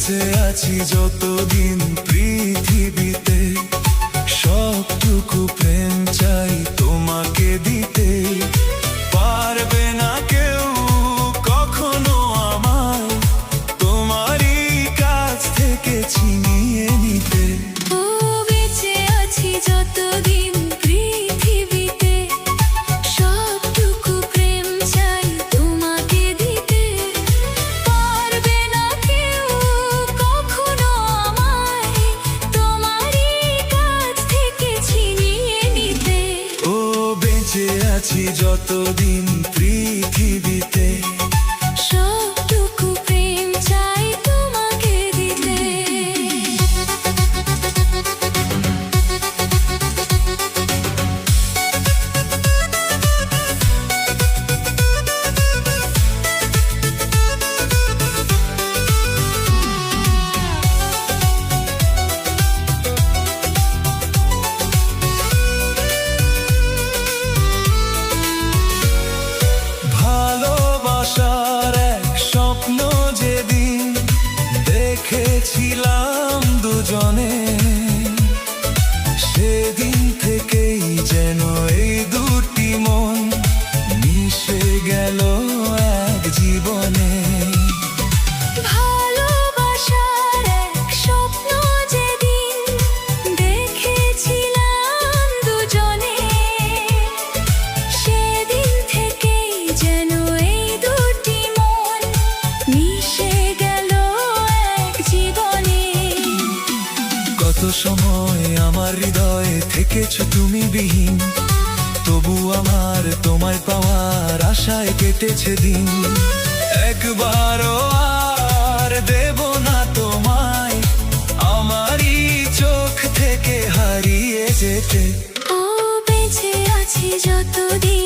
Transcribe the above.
বেঁচে আছি যতদিন পৃথিবীতে, সবটুকু প্রেম চাই তোমাকে দিতে। পারবে না কেউ কখনো আমায় তোমারই কাছ থেকে ছিনিয়ে নিতে। ও বেঁচে আছি যতদিন পৃথিবীতে, সবটুকু প্রেম চাই তোমাকে দিতে। পারবে না কেউ কখনো আমায় তোমারই কাছ থেকে ছিনিয়ে নিতে। ও বেঁচে আছি যতদিন পৃথিবীতে, সবটুকু প্রেম চাই তোমাকে দিতে। ভালোবাসার এক স্বপ্ন যেদিন দেখেছিলাম দুজনে, সেদিন থেকেই যেন এই দুটি মন মিশে গেল এক জীবনে। ভালোবাসার এক স্বপ্ন যেদিন দেখেছিলাম দুজনে, সেদিন থেকেই যেন এই দুটি মন মিশে গেল এক জীবনে। কত সময় আমার হৃদয়ে থেকেছ তুমি বিহীন, তবু আমার তোমায় পাওয়ার আশায় কেটেছে দিন। একবারও আর দেব না তোমায় আমারই চোখ থেকে হারিয়ে যেতে। ও বেঁচে আছি যতদিন